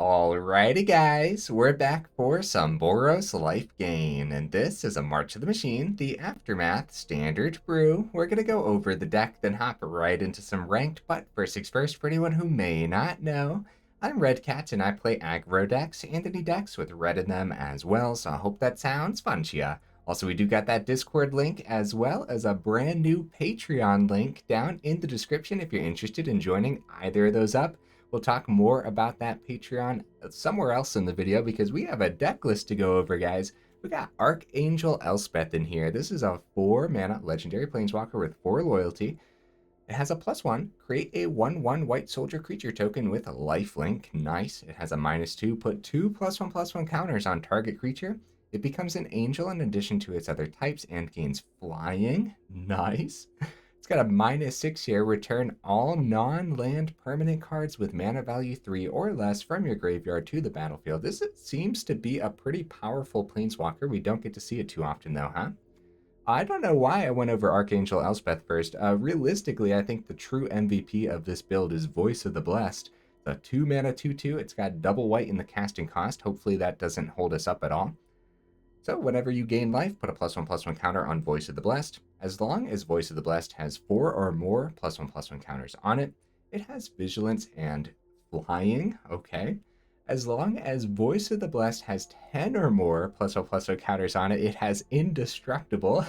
Alrighty guys, we're back for some Boros Lifegain, and this is a March of the Machine, the Aftermath Standard Brew. We're going to go over the deck, then hop right into some ranked, but first things first, for anyone who may not know, I'm Red Cat and I play aggro decks and any decks with red in them as well, so I hope that sounds fun to ya. Also, we do got that Discord link as well as a brand new Patreon link down in the description if you're interested in joining either of those up. We'll talk more about that Patreon somewhere else in the video because we have a deck list to go over, guys. We got Archangel Elspeth in here. This is a 4-mana legendary planeswalker with 4 loyalty. It has a +1, create a 1/1 white soldier creature token with a lifelink. Nice. It has a -2, put 2 +1/+1 counters on target creature. It becomes an angel in addition to its other types and gains flying. Nice. It's got a -6 here. Return all non-land permanent cards with mana value 3 or less from your graveyard to the battlefield. This seems to be a pretty powerful planeswalker. We don't get to see it too often though, huh? I don't know why I went over Archangel Elspeth first. Realistically, I think the true MVP of this build is Voice of the Blessed. The 2-mana 2/2. It's got double white in the casting cost. Hopefully that doesn't hold us up at all. So whenever you gain life, put a +1/+1 counter on Voice of the Blessed. As long as Voice of the Blessed has 4 or more +1/+1 counters on it, it has Vigilance and Flying, okay. As long as Voice of the Blessed has 10 or more +1/+1 counters on it, it has Indestructible.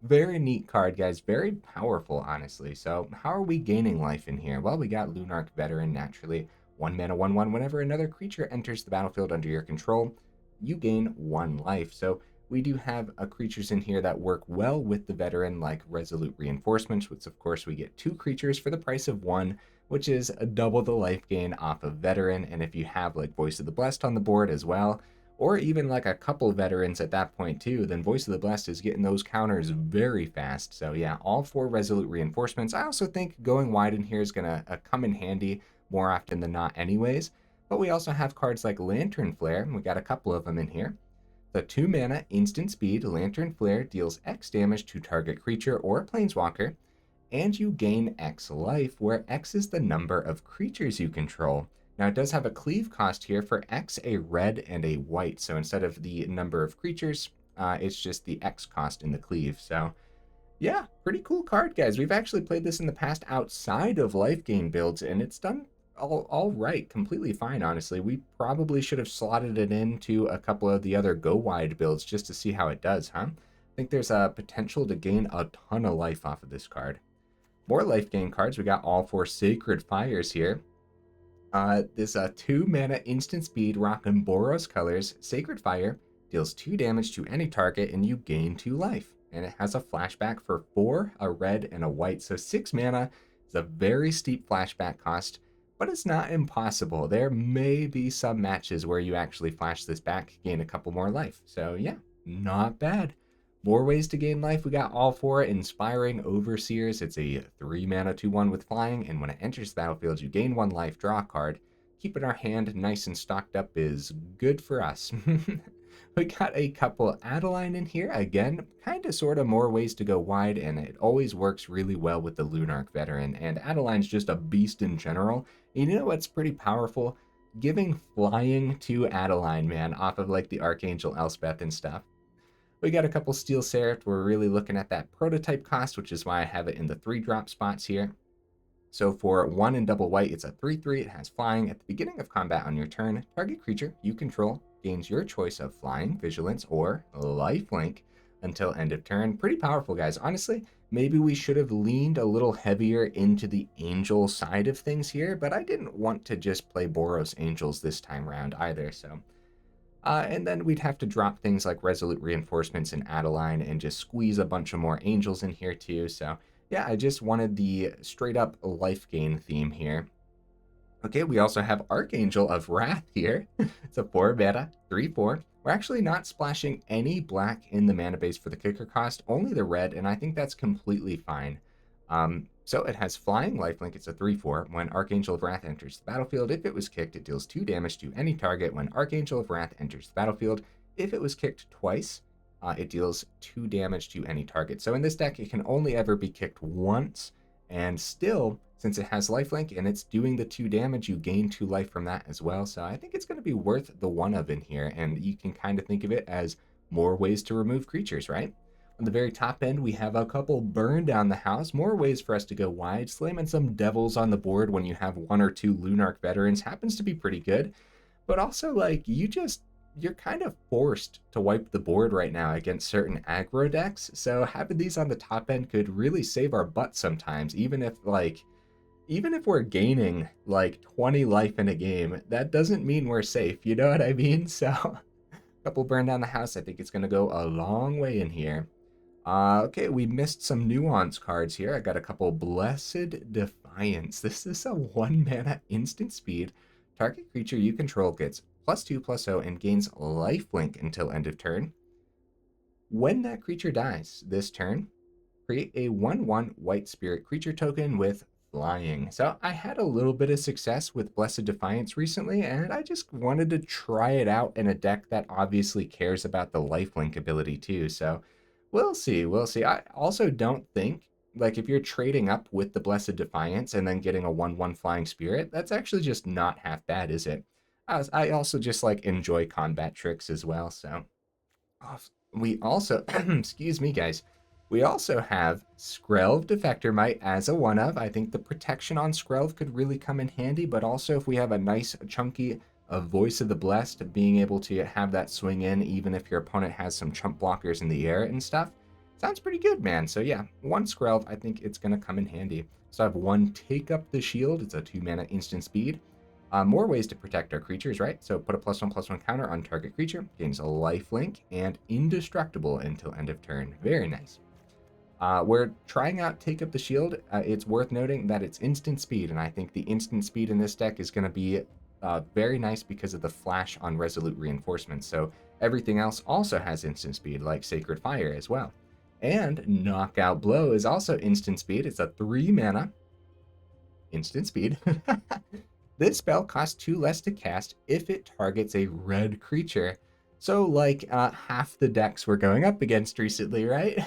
Very neat card, guys. Very powerful, honestly. So how are we gaining life in here? Well, we got Lunarch Veteran naturally. 1 mana 1/1. Whenever another creature enters the battlefield under your control, you gain 1 life. So we do have creatures in here that work well with the veteran, like Resolute Reinforcements, which of course we get 2 creatures for the price of 1, which is double the life gain off of veteran. And if you have like Voice of the Blessed on the board as well, or even like a couple veterans at that point too, then Voice of the Blessed is getting those counters very fast. So yeah, all 4 Resolute Reinforcements. I also think going wide in here is going to come in handy more often than not anyways. But we also have cards like Lantern Flare. We got a couple of them in here. The 2-mana instant speed Lantern Flare deals X damage to target creature or planeswalker, and you gain X life, where X is the number of creatures you control. Now it does have a cleave cost here for X, a red and a white. So instead of the number of creatures, it's just the X cost in the cleave. So yeah, pretty cool card, guys. We've actually played this in the past outside of life gain builds, and it's done all right, completely fine, honestly. We probably should have slotted it into a couple of the other go wide builds just to see how it does, huh? I think there's a potential to gain a ton of life off of this card. More life gain cards. We got all 4 Sacred Fires here. This 2-mana instant speed rockin' Boros colors. Sacred Fire deals 2 damage to any target and you gain 2 life. And it has a flashback for 4, a red and a white. So 6 mana is a very steep flashback cost. But it's not impossible. There may be some matches where you actually flash this back, gain a couple more life. So yeah, not bad. More ways to gain life. We got all 4 Inspiring Overseers. It's a 3-mana 2/1 with flying, and when it enters the battlefield, you gain 1 life, draw a card. Keeping our hand nice and stocked up is good for us. We got a couple Adeline in here. Again, kind of sort of more ways to go wide, and it always works really well with the Lunarch Veteran. And Adeline's just a beast in general. And you know what's pretty powerful? Giving flying to Adeline, man, off of like the Archangel Elspeth and stuff. We got a couple Steel Seraph. We're really looking at that prototype cost, which is why I have it in the 3-drop spots here. So for 1 and double white, it's a 3/3. It has flying. At the beginning of combat on your turn, target creature you control gains your choice of flying, vigilance, or lifelink until end of turn. Pretty powerful, guys. Honestly, maybe we should have leaned a little heavier into the angel side of things here, but I didn't want to just play Boros Angels this time around either, so. And then we'd have to drop things like Resolute Reinforcements and Adeline and just squeeze a bunch of more angels in here too, so. Yeah, I just wanted the straight up life gain theme here. Okay, we also have Archangel of Wrath here. It's a 4-mana, 3/4. We're actually not splashing any black in the mana base for the kicker cost, only the red, and I think that's completely fine. So it has flying lifelink. It's a 3/4. When Archangel of Wrath enters the battlefield, if it was kicked, it deals 2 damage to any target. When Archangel of Wrath enters the battlefield, if it was kicked twice, it deals 2 damage to any target. So in this deck, it can only ever be kicked once, And still, since it has lifelink and it's doing the 2 damage, you gain 2 life from that as well. So I think it's going to be worth the 1 of in here. And you can kind of think of it as more ways to remove creatures, right? On the very top end, we have a couple burn down the house, more ways for us to go wide. Slamming some devils on the board when you have 1 or 2 Lunarch Veterans happens to be pretty good. But also, like, you're kind of forced to wipe the board right now against certain aggro decks. So having these on the top end could really save our butt sometimes, even if we're gaining like 20 life in a game, that doesn't mean we're safe. You know what I mean? So a couple burn down the house, I think it's going to go a long way in here. Okay, we missed some nuance cards here. I got a couple Blessed Defiance. This is a 1 mana instant speed. Target creature you control gets +2/+0 and gains lifelink until end of turn. When that creature dies this turn, create a 1/1 white spirit creature token with flying. So I had a little bit of success with Blessed Defiance recently, and I just wanted to try it out in a deck that obviously cares about the lifelink ability too. So we'll see. We'll see. I also don't think, like, if you're trading up with the Blessed Defiance and then getting a 1/1 flying spirit, that's actually just not half bad, is it? I also just like enjoy combat tricks as well. So we also, excuse me, guys. We also have Skrelv Defector Mite as a 1-of. I think the protection on Skrelv could really come in handy, but also if we have a nice chunky Voice of the Blessed, being able to have that swing in even if your opponent has some chump blockers in the air and stuff, sounds pretty good, man. So yeah, 1 Skrelv, I think it's going to come in handy. So I have 1 Take Up the Shield. It's a 2 mana instant speed. More ways to protect our creatures, right? So put a +1/+1 counter on target creature, gains a lifelink, and indestructible until end of turn. Very nice. We're trying out Take Up the Shield. It's worth noting that it's instant speed, and I think the instant speed in this deck is going to be very nice because of the flash on Resolute Reinforcements. So everything else also has instant speed, like Sacred Fire as well. And Knockout Blow is also instant speed. It's a 3 mana instant speed. This spell costs 2 less to cast if it targets a red creature. So like half the decks we're going up against recently, right?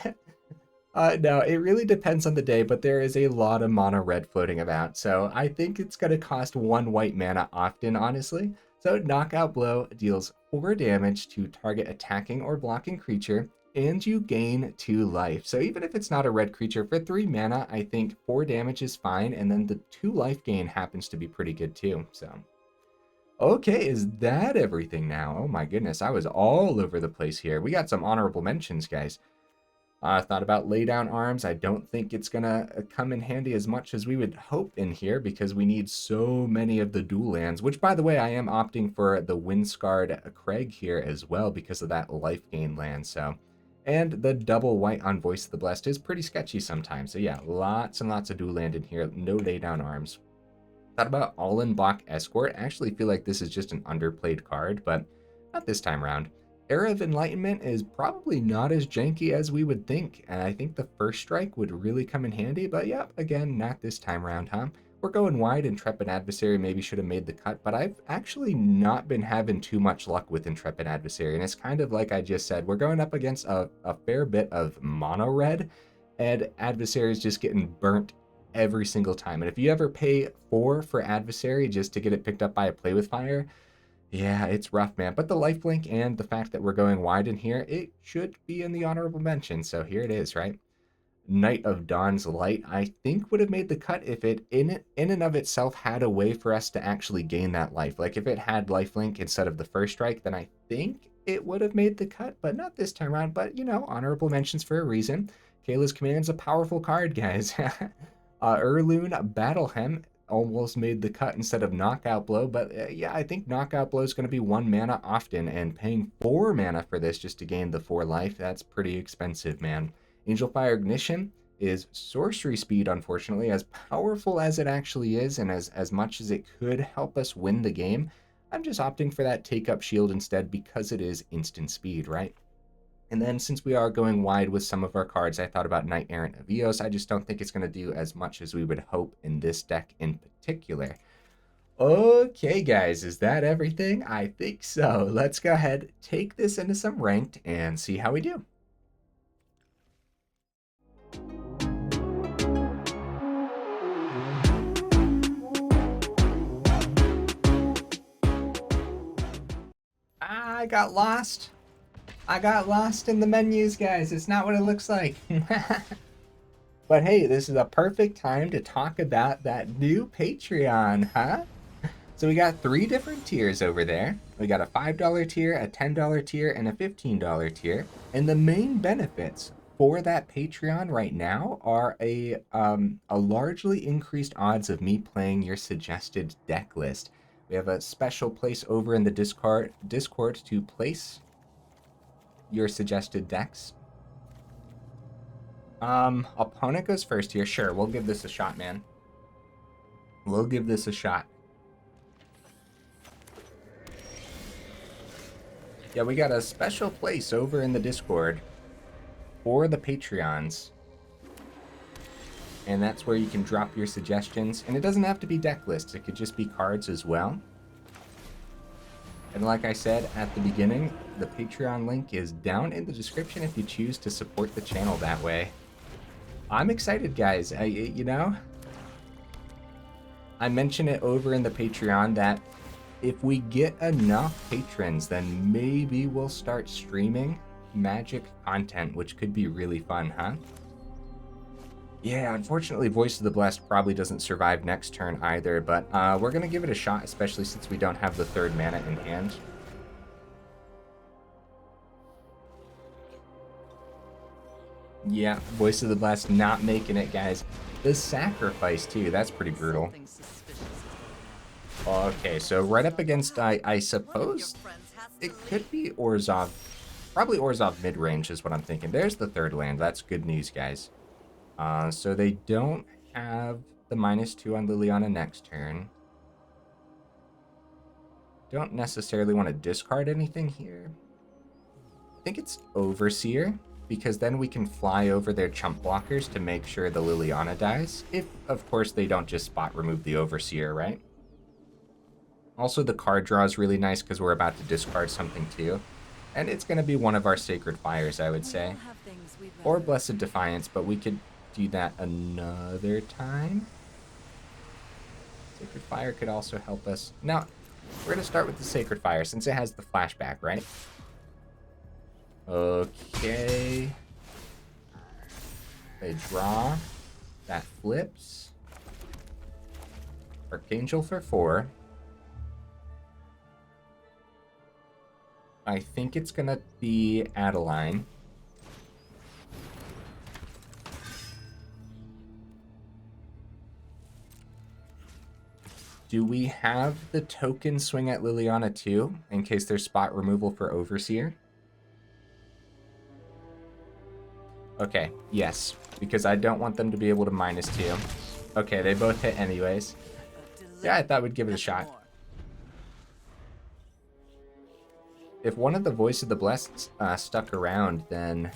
No, it really depends on the day, but there is a lot of mono red floating about. So I think it's going to cost 1 white mana often, honestly. So Knockout Blow deals 4 damage to target attacking or blocking creature, and you gain 2 life. So even if it's not a red creature, for 3 mana, I think 4 damage is fine, and then the 2 life gain happens to be pretty good too. So, okay, is that everything now? Oh my goodness, I was all over the place here. We got some honorable mentions, guys. Thought about Lay Down Arms. I don't think it's gonna come in handy as much as we would hope in here because we need so many of the dual lands, which, by the way, I am opting for the Wind-Scarred Crag here as well because of that life gain land. So, and the double white on Voice of the Blessed is pretty sketchy sometimes. So yeah, lots and lots of dual land in here. No Lay Down Arms. Thought about Allenbach Escort. I actually feel like this is just an underplayed card, but not this time around. Era of Enlightenment is probably not as janky as we would think, and I think the first strike would really come in handy, but yeah, again, not this time around, huh? We're going wide. Intrepid Adversary maybe should have made the cut, but I've actually not been having too much luck with Intrepid Adversary, and it's kind of like I just said, we're going up against a fair bit of mono red, and Adversary is just getting burnt every single time. And if you ever pay 4 for Adversary just to get it picked up by a Play with Fire, yeah, it's rough, man. But the lifelink and the fact that we're going wide in here, it should be in the honorable mention. So here it is, right? Knight of Dawn's Light, I think would have made the cut if it in and of itself had a way for us to actually gain that life. Like if it had lifelink instead of the first strike, then I think it would have made the cut, but not this time around. But, you know, honorable mentions for a reason. Kayla's Command's a powerful card, guys. Erloon Battlehem almost made the cut instead of Knockout Blow, but yeah, I think Knockout Blow is going to be 1 mana often, and paying 4 mana for this just to gain the 4 life, that's pretty expensive, man. Angel Fire Ignition is sorcery speed, unfortunately. As powerful as it actually is, and as much as it could help us win the game, I'm just opting for that Take Up Shield instead because it is instant speed, right? And then since we are going wide with some of our cards, I thought about Knight Errant of Eos. I just don't think it's going to do as much as we would hope in this deck in particular. Okay, guys, is that everything? I think so. Let's go ahead, take this into some ranked, and see how we do. I got lost. I got lost in the menus, guys. It's not what it looks like. But hey, this is a perfect time to talk about that new Patreon, huh? So we got 3 different tiers over there. We got a $5 tier, a $10 tier, and a $15 tier. And the main benefits for that Patreon right now are a largely increased odds of me playing your suggested deck list. We have a special place over in the Discord to place your suggested decks. Opponent goes first here. Sure, we'll give this a shot, man. We'll give this a shot. Yeah, we got a special place over in the Discord for the Patreons. And that's where you can drop your suggestions. And it doesn't have to be deck lists. It could just be cards as well. And like I said at the beginning, the Patreon link is down in the description if you choose to support the channel that way. I'm excited, guys. You know, I mentioned it over in the Patreon that if we get enough patrons, then maybe we'll start streaming Magic content, which could be really fun, huh? Yeah, unfortunately, Voice of the Blessed probably doesn't survive next turn either, but we're going to give it a shot, especially since we don't have the 3rd mana in hand. Yeah, Voice of the Blessed not making it, guys. The sacrifice, too, that's pretty brutal. Okay, so right up against, I suppose, it could be Orzhov. Probably Orzhov mid-range is what I'm thinking. There's the 3rd land. That's good news, guys. So they don't have the -2 on Liliana next turn. Don't necessarily want to discard anything here. I think it's Overseer, because then we can fly over their chump blockers to make sure the Liliana dies. If, of course, they don't just spot remove the Overseer, right? Also, the card draw is really nice because we're about to discard something too. And it's going to be one of our Sacred Fires, I would say. Or Blessed Defiance, but we could do that another time. Sacred Fire could also help us. Now, we're going to start with the Sacred Fire since it has the flashback, right? Okay. They draw. That flips. Archangel for 4. I think it's going to be Adeline. Do we have the token swing at Liliana too, in case there's spot removal for Overseer? Okay, yes, because I don't want them to be able to -2. Okay, they both hit anyways. Yeah, I thought we'd give it a shot. If one of the Voice of the Blessed stuck around, then,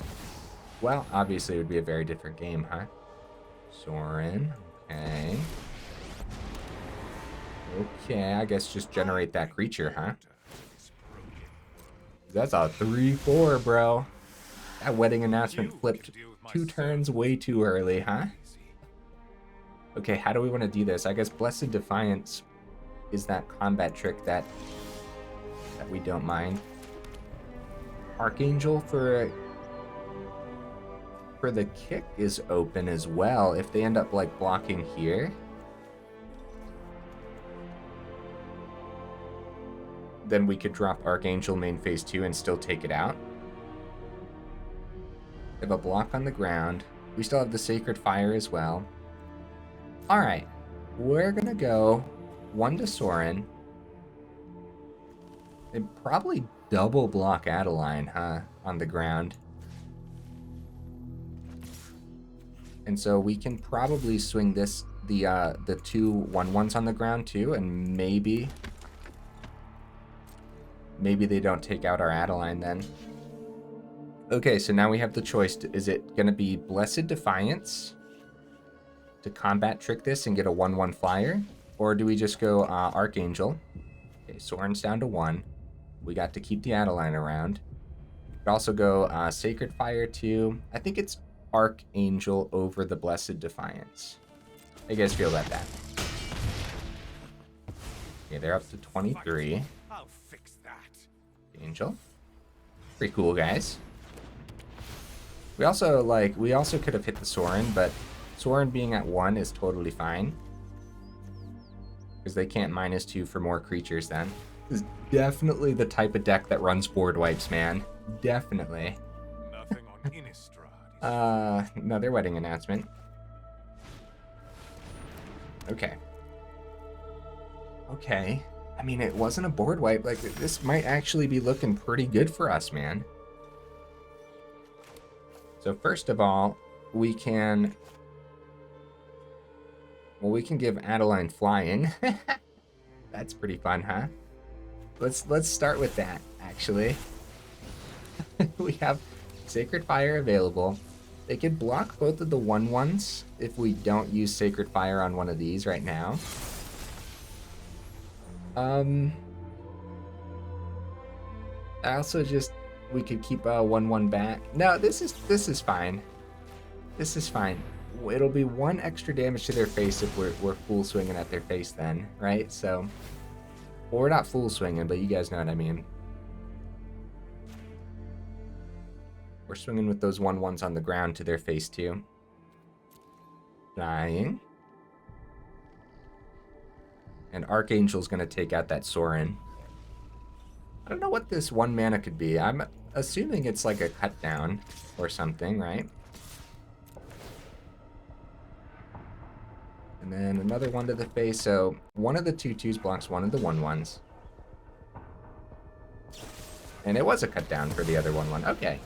well, obviously it would be a very different game, huh? Sorin, okay. Okay, I guess just generate that creature, huh? That's a 3/4, bro. That wedding announcement flipped 2 turns way too early, huh? Okay, how do we want to do this? I guess Blessed Defiance is that combat trick that we don't mind. Archangel for the kick is open as well if they end up like blocking here. Then we could drop Archangel main phase 2 and still take it out. We have a block on the ground. We still have the Sacred Fire as well. Alright, we're gonna go 1 to Sorin. They probably double block Adeline, huh, on the ground. And so we can probably swing this, the 2 1/1s on the ground too, and maybe they don't take out our Adeline then. Okay, so now we have the choice. Is it going to be Blessed Defiance to combat trick this and get a 1/1 flyer? Or do we just go Archangel? Okay, Sorin's down to 1. We got to keep the Adeline around. We could also go Sacred Fire too. I think it's Archangel over the Blessed Defiance. How you guys feel about that? Okay, they're up to 23. I'll fix that. Angel. Pretty cool, guys. We also could have hit the Sorin, but Sorin being at 1 is totally fine. Because they can't -2 for more creatures then. This is definitely the type of deck that runs board wipes, man. Definitely. Nothing on Innistrad. Another wedding announcement. Okay. Okay. I mean, it wasn't a board wipe. Like, this might actually be looking pretty good for us, man. So first of all, we can... Well, we can give Adeline flying. That's pretty fun, huh? Let's start with that, actually. We have Sacred Fire available. They could block both of the 1/1s if we don't use Sacred Fire on one of these right now. I also just... We could keep a 1/1 back. No, this is fine. This is fine. It'll be 1 extra damage to their face if we're full swinging at their face then, right? So, well, we're not full swinging, but you guys know what I mean. We're swinging with those 1/1s on the ground to their face too. Flying. And Archangel's gonna take out that Sorin. I don't know what this 1 mana could be. I'm assuming it's like a cut down or something, right? And then another 1 to the face, so one of the 2/2s blocks one of the 1/1s. And it was a cut down for the other 1/1. Okay.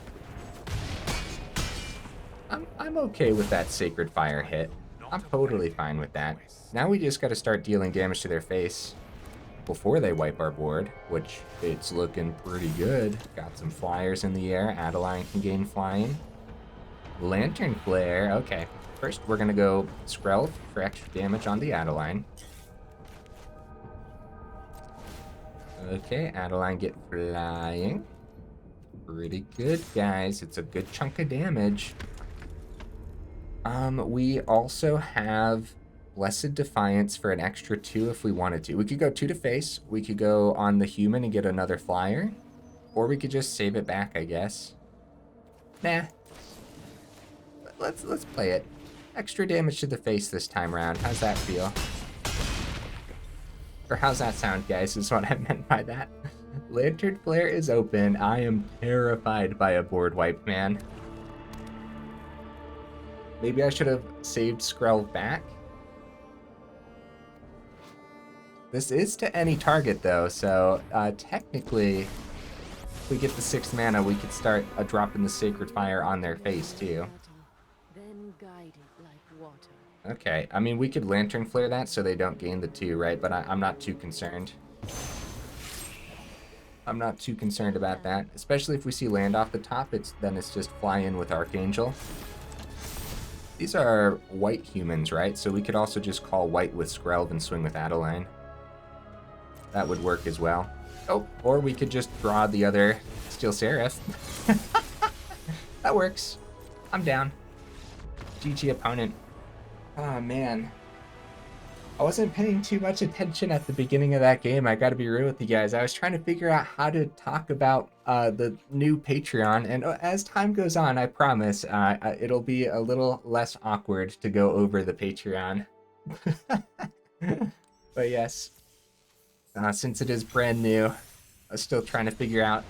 I'm okay with that Sacred Fire hit. I'm totally fine with that. Now we just got to start dealing damage to their face before they wipe our board, which it's looking pretty good. Got some flyers in the air. Adeline can gain flying. Lantern Flare. Okay. First, we're going to go Skrelv for extra damage on the Adeline. Okay, Adeline get flying. Pretty good, guys. It's a good chunk of damage. We also have Blessed Defiance for an extra 2 if we wanted to. We could go 2 to face. We could go on the human and get another flyer. Or we could just save it back, I guess. Nah. Let's play it. Extra damage to the face this time around. How's that feel? Or how's that sound, guys, is what I meant by that. Lantern Flare is open. I am terrified by a board wipe, man. Maybe I should have saved Skrelv back. This is to any target, though, so technically, if we get the 6 mana, we could start dropping the Sacred Fire on their face, too. Okay, I mean, we could Lantern Flare that so they don't gain the 2, right? But I'm not too concerned. I'm not too concerned about that. Especially if we see land off the top, then it's just fly in with Archangel. These are white humans, right? So we could also just call white with Skrelv and swing with Adeline. That would work as well. Oh, or we could just draw the other Steel Seraph. That works. I'm down. GG opponent. Oh, man. I wasn't paying too much attention at the beginning of that game. I gotta be real with you guys. I was trying to figure out how to talk about the new Patreon, and as time goes on, I promise it'll be a little less awkward to go over the Patreon. But yes, since it is brand new, I'm still trying to figure out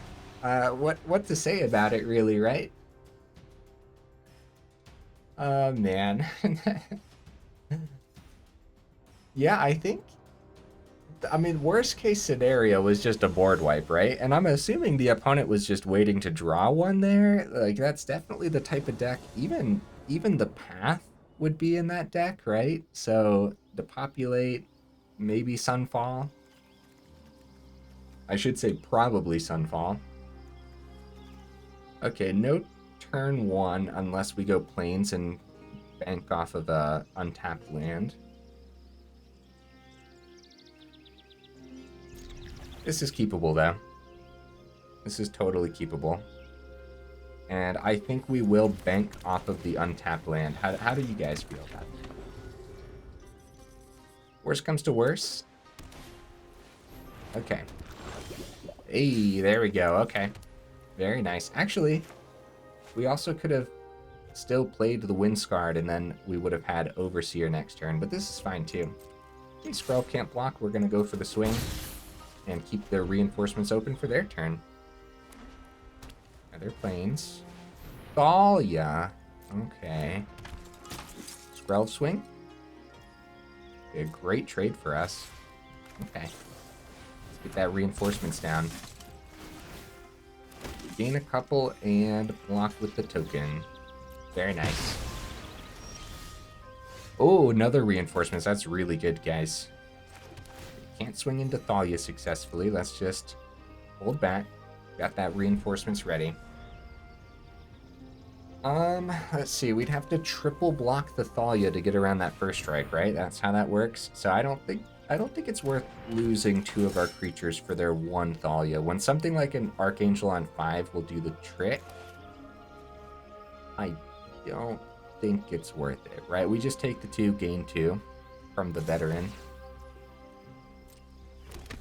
what to say about it, really, right? Oh, man. Yeah, I mean, worst case scenario was just a board wipe, right? And I'm assuming the opponent was just waiting to draw one there. Like, that's definitely the type of deck, even the Path would be in that deck, right? So, Depopulate, maybe Sunfall. I should say probably Sunfall. Okay, no turn 1 unless we go Plains and bank off of a untapped land. This is keepable, though. This is totally keepable. And I think we will bank off of the untapped land. How do you guys feel about that? Worst comes to worst? Okay. Hey, there we go. Okay. Very nice. Actually, we also could have still played the Wind-Scarred, and then we would have had Overseer next turn, but this is fine too. Okay, Skrelv can't block. We're going to go for the swing and keep their reinforcements open for their turn. Other planes. Thalia. Okay. Skrelv swing. A great trade for us. Okay. Let's get that reinforcements down. Gain a couple and block with the token. Very nice. Oh, another reinforcements. That's really good, guys. Can't swing into Thalia successfully. Let's just hold back. Got that reinforcements ready. Let's see. We'd have to triple block the Thalia to get around that first strike, right? That's how that works. So I don't think it's worth losing 2 of our creatures for their 1 Thalia. When something like an Archangel on 5 will do the trick, I don't think it's worth it, right? We just take the 2, gain 2 from the veteran.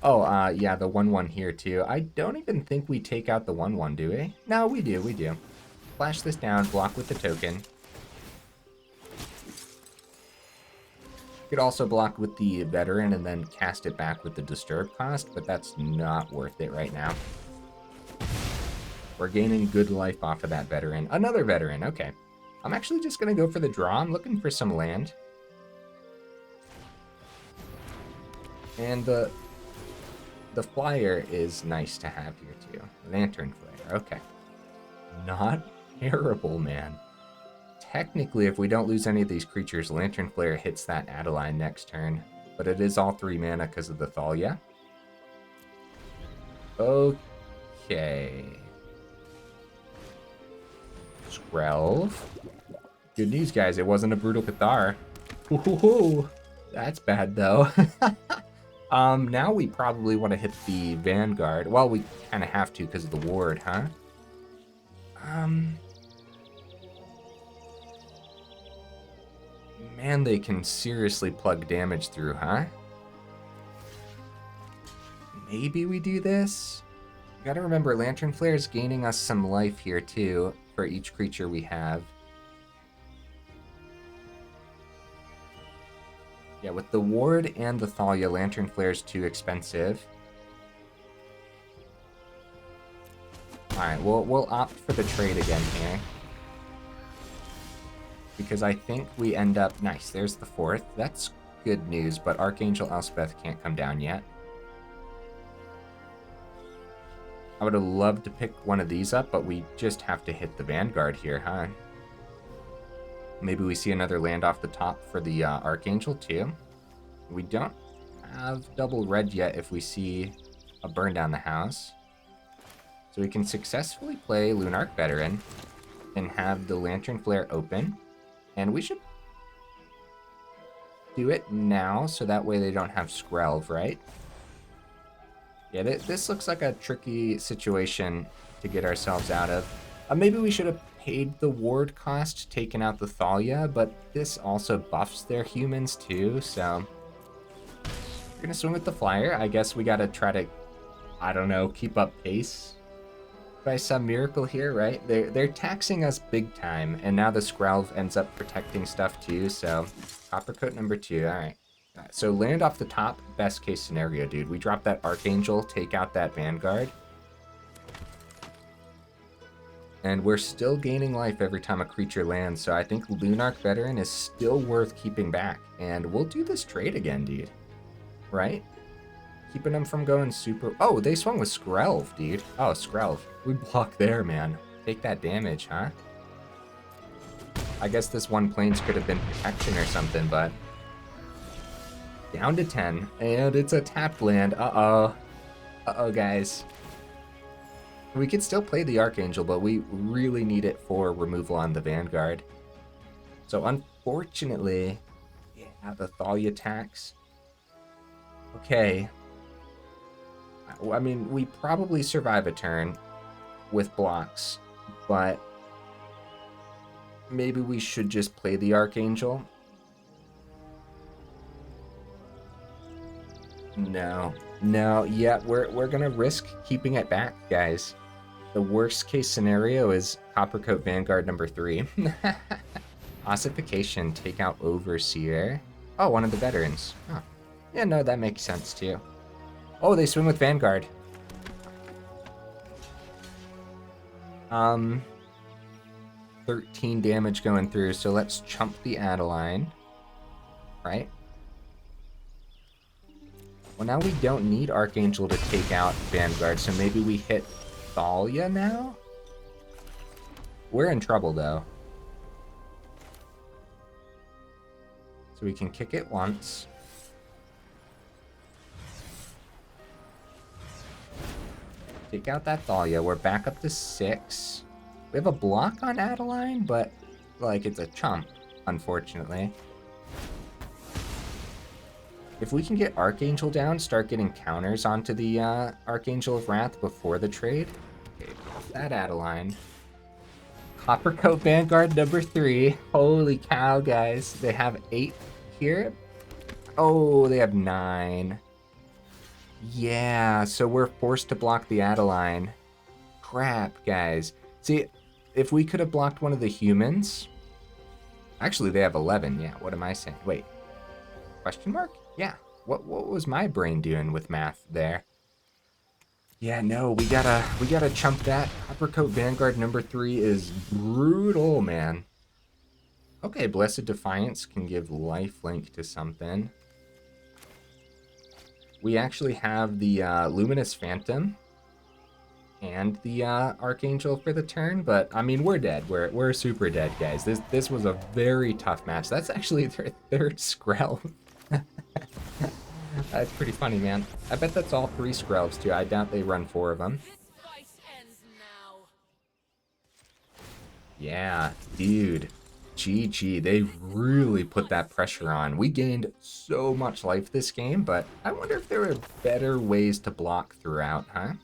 Oh, yeah, the 1/1 here too. I don't even think we take out the 1/1, do we? No, we do, we do. Flash this down, block with the token. You could also block with the veteran and then cast it back with the disturb cost, but that's not worth it right now. We're gaining good life off of that veteran. Another veteran, okay. I'm actually just going to go for the draw. I'm looking for some land. And the flyer is nice to have here too. Lantern Flare, okay. Not terrible, man. Technically, if we don't lose any of these creatures, Lantern Flare hits that Adeline next turn. But it is all 3 mana because of the Thalia. Okay. Skrelv. Good news, guys. It wasn't a Brutal Cathar. Ooh, that's bad, though. Now we probably want to hit the Vanguard. Well, we kind of have to because of the ward, huh? Man, they can seriously plug damage through, huh? Maybe we do this? You gotta remember, Lantern Flare is gaining us some life here, too, for each creature we have. Yeah, with the ward and the Thalia, Lantern Flare is too expensive. Alright, we'll opt for the trade again here. Because I think we end up... Nice, there's the 4th. That's good news, but Archangel Elspeth can't come down yet. I would have loved to pick one of these up, but we just have to hit the Vanguard here, huh? Maybe we see another land off the top for the Archangel, too. We don't have double red yet if we see a burn down the house. So we can successfully play Lunarch Veteran and have the Lantern Flare open. And we should do it now, so that way they don't have Skrelv, right? Yeah, this looks like a tricky situation to get ourselves out of. Maybe we should have paid the ward cost, taken out the Thalia, but this also buffs their humans too, so... We're gonna swing with the flyer. I guess we gotta try to, I don't know, keep up pace by some miracle here, right? They're taxing us big time, and now the Skrelv ends up protecting stuff too, so... Coppercoat number 2, alright. So land off the top, best case scenario, dude. We drop that Archangel, take out that Vanguard. And we're still gaining life every time a creature lands, so I think Lunarch Veteran is still worth keeping back. And we'll do this trade again, dude. Right? Keeping them from going super... Oh, they swung with Skrelv, dude. Oh, Skrelv. We block there, man. Take that damage, huh? I guess this one planes could have been protection or something, but... Down to 10, and it's a tapped land. Uh-oh. Uh-oh, guys. We could still play the Archangel, but we really need it for removal on the Vanguard. So unfortunately, yeah, the Thalia tax. Okay. I mean, we probably survive a turn with blocks, but maybe we should just play the Archangel. No. No, yeah, we're gonna risk keeping it back, guys. The worst case scenario is Coppercoat Vanguard number 3. Ossification, take out Overseer. Oh, one of the veterans. Oh. Yeah, no, that makes sense too. Oh, they swim with Vanguard. 13 damage going through, so let's chump the Adeline. Right? Well, now we don't need Archangel to take out Vanguard, so maybe we hit Thalia now? We're in trouble, though. So we can kick it once. Take out that Thalia. We're back up to 6. We have a block on Adeline, but, like, it's a chump, unfortunately. If we can get Archangel down, start getting counters onto the Archangel of Wrath before the trade. Okay, that Adeline. Coppercoat Vanguard number 3. Holy cow, guys. They have 8 here. Oh, they have 9. Yeah, so we're forced to block the Adeline. Crap, guys. See, if we could have blocked one of the humans... Actually, they have 11. Yeah, what am I saying? Wait. Question mark? Yeah. What was my brain doing with math there? Yeah, no, we gotta chump that. Coppercoat Vanguard number 3 is brutal, man. Okay, Blessed Defiance can give lifelink to something. We actually have the Luminous Phantom and the Archangel for the turn, but I mean we're dead. We're super dead, guys. This was a very tough match. That's actually their third Skrelv. That's pretty funny, man. I bet that's all 3 Skrelvs too. I doubt they run 4 of them. Yeah, dude. GG, they really put that pressure on. We gained so much life this game, but I wonder if there were better ways to block throughout, huh?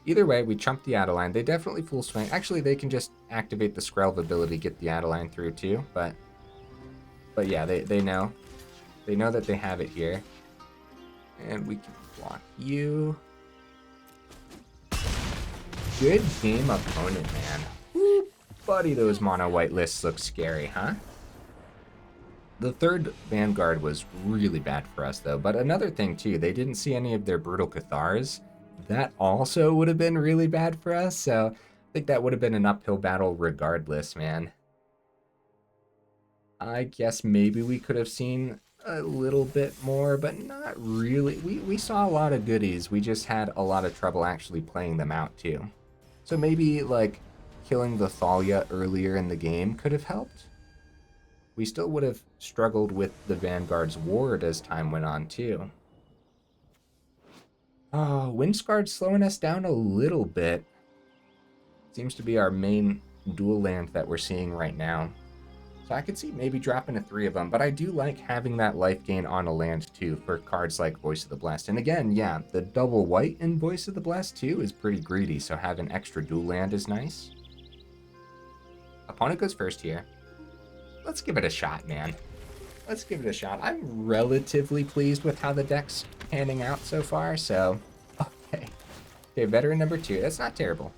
Either way, we chumped the Adeline. They definitely full swing. Actually, they can just activate the Skrelv ability, get the Adeline through too, but yeah, they know. They know that they have it here. And we can block you. Good game opponent, man. Woo, buddy, those mono white lists look scary, huh? The third Vanguard was really bad for us, though. But another thing, too, they didn't see any of their brutal Cathars. That also would have been really bad for us, so I think that would have been an uphill battle regardless, man. I guess maybe we could have seen a little bit more, but not really. We saw a lot of goodies. We just had a lot of trouble actually playing them out, too. So maybe, like, killing the Thalia earlier in the game could have helped. We still would have struggled with the Vanguard's ward as time went on, too. Oh, Wind-Scarred slowing us down a little bit. Seems to be our main dual land that we're seeing right now. So I could see maybe dropping to 3 of them, but I do like having that life gain on a land, too, for cards like Voice of the Blessed. And again, yeah, the double white in Voice of the Blessed, too, is pretty greedy, so having extra dual land is nice. Opponent goes first here. Let's give it a shot, man. Let's give it a shot. I'm relatively pleased with how the deck's panning out so far, so... Okay. Okay, Veteran number 2. That's not terrible.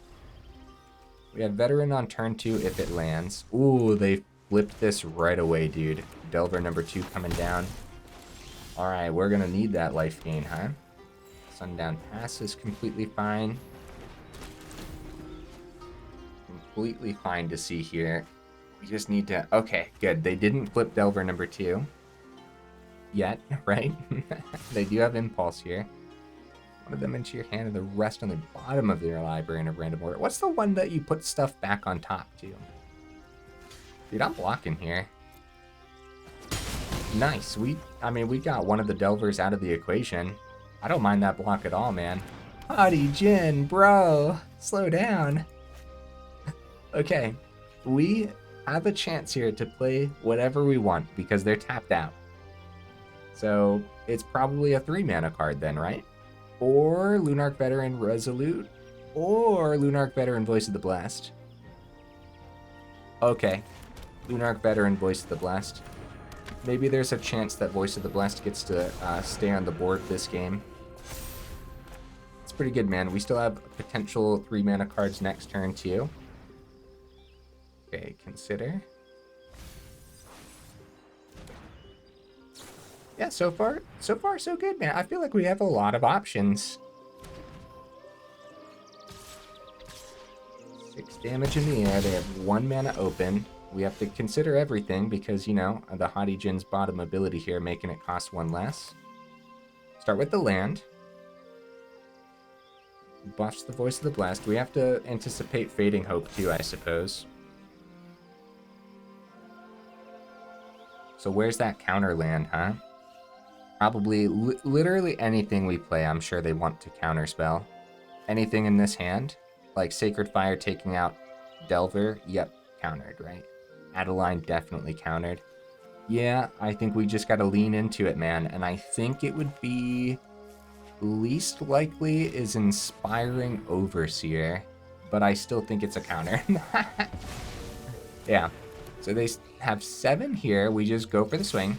We have Veteran on turn 2 if it lands. Ooh, they flipped this right away, dude. Delver number 2 coming down. Alright, we're gonna need that life gain, huh? Sundown Pass is completely fine. Completely fine to see here. We just need to... Okay, good. They didn't flip Delver number 2. Yet, right? They do have Impulse here. One of them into your hand and the rest on the bottom of your library in a random order. What's the one that you put stuff back on top, too? Dude, I'm blocking here. Nice. We got one of the Delvers out of the equation. I don't mind that block at all, man. Howdy, Jin, bro. Slow down. Okay. We have a chance here to play whatever we want because they're tapped out. So it's probably a 3-mana card then, right? Or Lunarch Veteran Resolute, or Lunarch Veteran Voice of the Blessed. Okay. Lunarch Veteran Voice of the Blessed. Maybe there's a chance that Voice of the Blessed gets to stay on the board this game. pretty good, man. We still have potential 3 mana cards next turn, too. Okay, consider. Yeah, so far, so good, man. I feel like we have a lot of options. 6 damage in the air. They have 1 mana open. We have to consider everything because, you know, the Haughty Djinn's bottom ability here, making it cost 1 less. Start with the land. Buffs the Voice of the Blast. We have to anticipate Fading Hope too, I suppose. So where's that counter land, huh? Probably literally anything we play, I'm sure they want to counterspell. Anything in this hand, like Sacred Fire taking out Delver, yep, countered, right? Adeline definitely countered. Yeah, I think we just gotta lean into it, man. And I think it would be least likely is Inspiring Overseer, but I still think it's a counter. Yeah, so they have 7 here. We just go for the swing.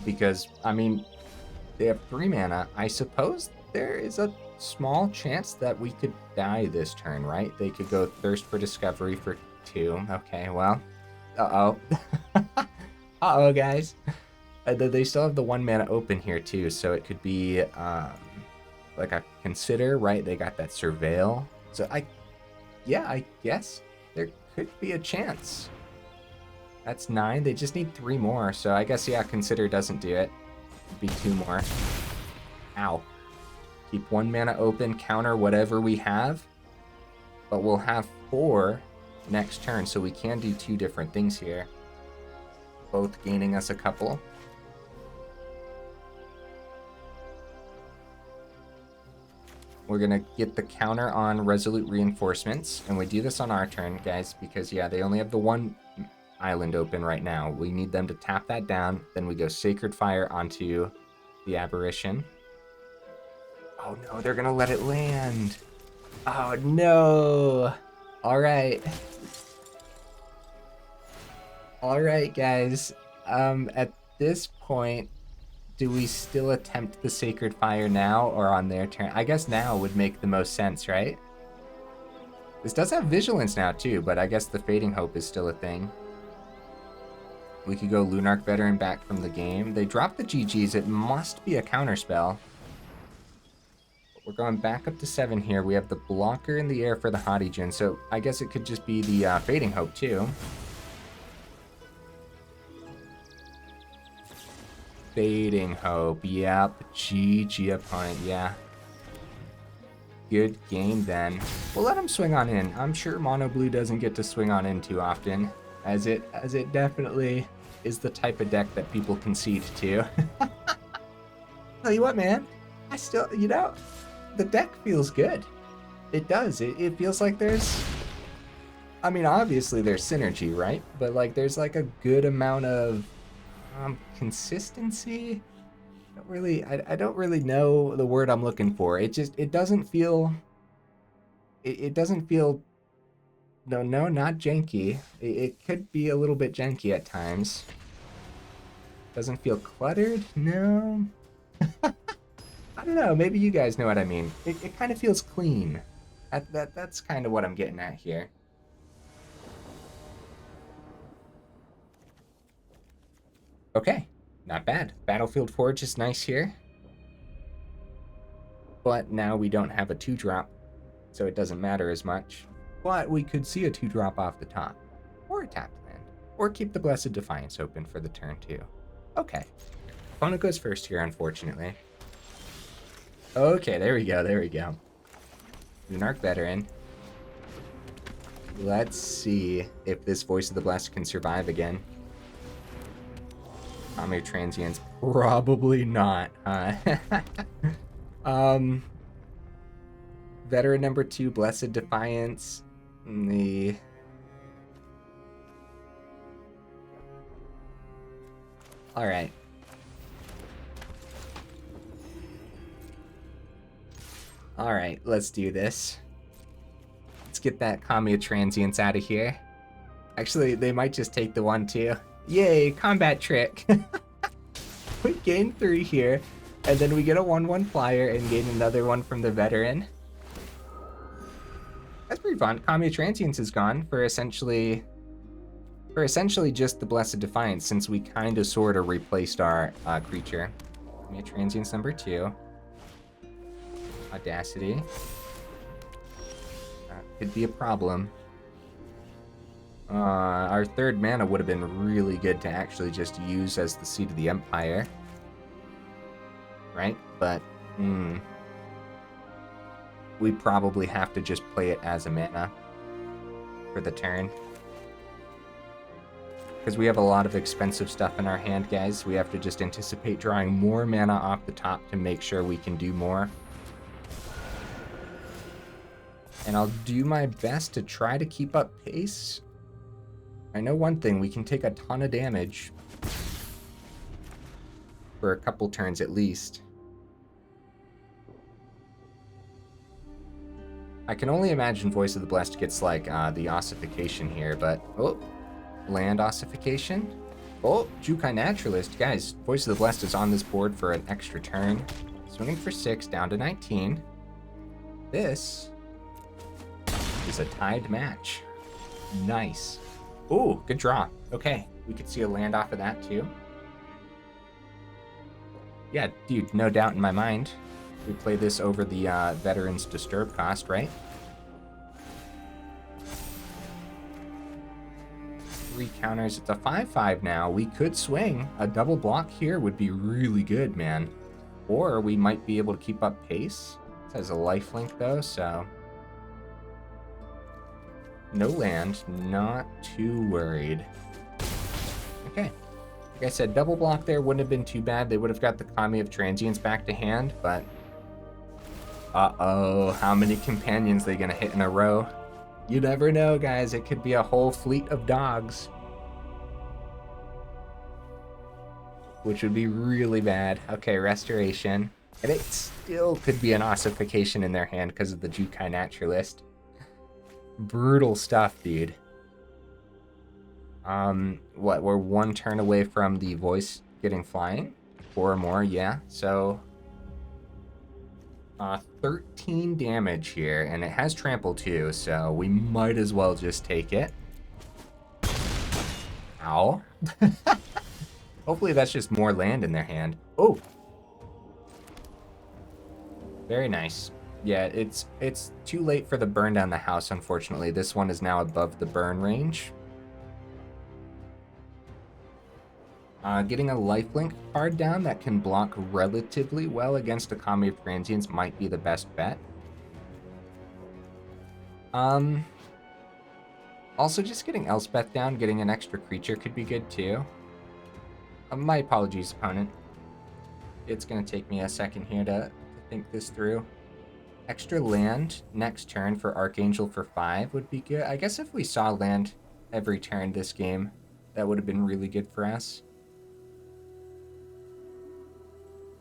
Because, I mean, they have 3 mana. I suppose there is a small chance that we could die this turn, right? They could go Thirst for Discovery for 2. Okay, well. Uh-oh. Uh-oh, guys. They still have the 1 mana open here, too, so it could be, like a Consider, right? They got that Surveil. So, I guess there could be a chance. That's 9. They just need 3 more. So I guess, yeah, Consider doesn't do it. It'd be 2 more. Ow. Keep 1 mana open, counter whatever we have. But we'll have 4 next turn, so we can do 2 different things here. Both gaining us a couple. We're going to get the counter on Resolute Reinforcements. And we do this on our turn, guys, because, yeah, they only have the 1... island open right now. We need them to tap that down. Then we go Sacred Fire onto the Aberration. Oh no, they're gonna let it land. Oh no. Alright. Alright, guys. At this point, do we still attempt the Sacred Fire now or on their turn? I guess now would make the most sense, right? This does have Vigilance now too, but I guess the Fading Hope is still a thing. We could go Lunarch Veteran back from the game. They dropped the GGs. It must be a counterspell. But we're going back up to 7 here. We have the blocker in the air for the Haughty Djinn, so I guess it could just be the Fading Hope too. Fading Hope, yep. GG opponent, yeah. Good game then. We'll let him swing on in. I'm sure Mono Blue doesn't get to swing on in too often. As it definitely is the type of deck that people concede to. Tell you what, man, I still, you know, the deck feels good. It does. It feels like there's, I mean, obviously there's synergy, right? But like there's like a good amount of consistency. I don't really know the word I'm looking for. It doesn't feel, it doesn't feel. No, not janky. It could be a little bit janky at times. Doesn't feel cluttered? No. I don't know. Maybe you guys know what I mean. It kind of feels clean. That's kind of what I'm getting at here. Okay. Not bad. Battlefield Forge is nice here. But now we don't have a 2-drop, so it doesn't matter as much. But we could see a 2-drop off the top, or a tapped land, or keep the Blessed Defiance open for the turn too. Okay, opponent goes first here, unfortunately. Okay, there we go. Lunarch Veteran. Let's see if this Voice of the Blessed can survive again. Kami Transients, probably not. Veteran number 2, Blessed Defiance. Alright. Alright, let's do this. Let's get that Kami Transients out of here. Actually, they might just take the 1 too. Yay, combat trick. We gained 3 here. And then we get a 1/1 flyer and gain another one from the veteran. That's pretty fun. Kami of Transience is gone for essentially just the Blessed Defiance, since we kind of sort of replaced our creature. Kami of Transience number 2. Audacity. Could be a problem. Our third mana would have been really good to actually just use as the Seat of the Empire. Right? But, we probably have to just play it as a mana for the turn. Because we have a lot of expensive stuff in our hand, guys. We have to just anticipate drawing more mana off the top to make sure we can do more. And I'll do my best to try to keep up pace. I know one thing, we can take a ton of damage for a couple turns at least. I can only imagine Voice of the Blessed gets like the ossification here, but land ossification. Jukai Naturalist. Guys, Voice of the Blessed is on this board for an extra turn. Swinging for 6, down to 19. This is a tied match. Nice. Ooh, good draw. Okay, we could see a land off of that too. Yeah, dude, no doubt in my mind. We play this over the Veteran's Disturb cost, right? 3 counters. It's a 5/5 now. We could swing. A double block here would be really good, man. Or we might be able to keep up pace. It has a lifelink though, so... No land, not too worried. Okay. Like I said, double block there wouldn't have been too bad. They would have got the Kami of Transience back to hand, but... Uh-oh, how many companions they gonna hit in a row? You never know, guys. It could be a whole fleet of dogs. Which would be really bad. Okay, Restoration. And it still could be an ossification in their hand because of the Jukai Naturalist. Brutal stuff, dude. What, we're 1 turn away from the voice getting flying? 4 or more, yeah. So, 13 damage here, and it has trample too, so we might as well just take it. Ow. Hopefully that's just more land in their hand. Oh! Very nice. Yeah, it's too late for the burn down the house, unfortunately. This one is now above the burn range. Getting a lifelink card down that can block relatively well against a Kami of Transience might be the best bet. Also, just getting Elspeth down, getting an extra creature could be good too. My apologies, opponent. It's going to take me a second here to think this through. Extra land next turn for Archangel for 5 would be good. I guess if we saw land every turn this game, that would have been really good for us.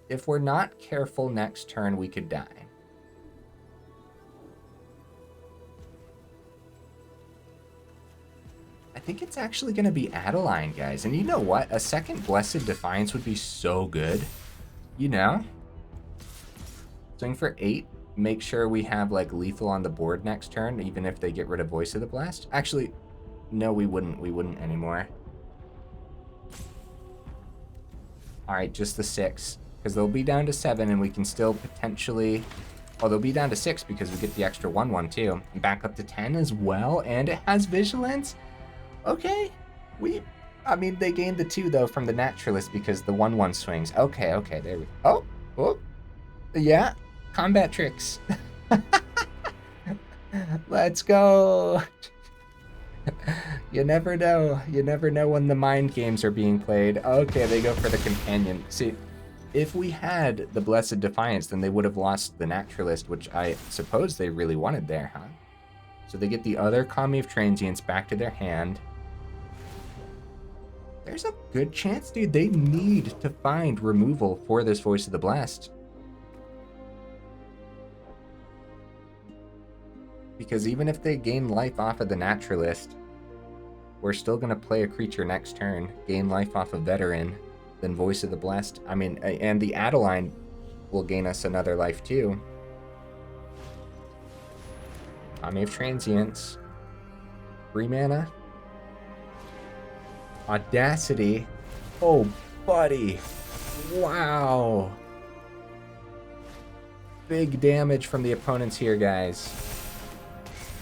If we're not careful next turn, we could die. I think it's actually going to be Adeline, guys. And you know what? A second Blessed Defiance would be so good. You know? Swing for 8. Make sure we have like lethal on the board next turn, even if they get rid of Voice of the Blast. Actually, no, we wouldn't. We wouldn't anymore. Alright, just the 6. Because they'll be down to 7, and we can still potentially... Oh, they'll be down to 6 because we get the extra 1/1 too. And back up to 10 as well, and it has Vigilance. Okay. I mean, they gained the 2, though, from the Naturalist because the 1/1 swings. Okay, there we go. Oh. Yeah. Combat tricks. Let's go. You never know. You never know when the mind games are being played. Okay, they go for the companion. See, if we had the Blessed Defiance, then they would have lost the Naturalist, which I suppose they really wanted there, huh? So they get the other Kami of Transience back to their hand. There's a good chance, dude, they need to find removal for this Voice of the Blessed. Because even if they gain life off of the Naturalist, we're still going to play a creature next turn, gain life off of Veteran, then Voice of the Blessed. I mean, and the Adeline will gain us another life too. Army of Transience. 3 mana. Audacity. Oh, buddy. Wow. Big damage from the opponents here, guys.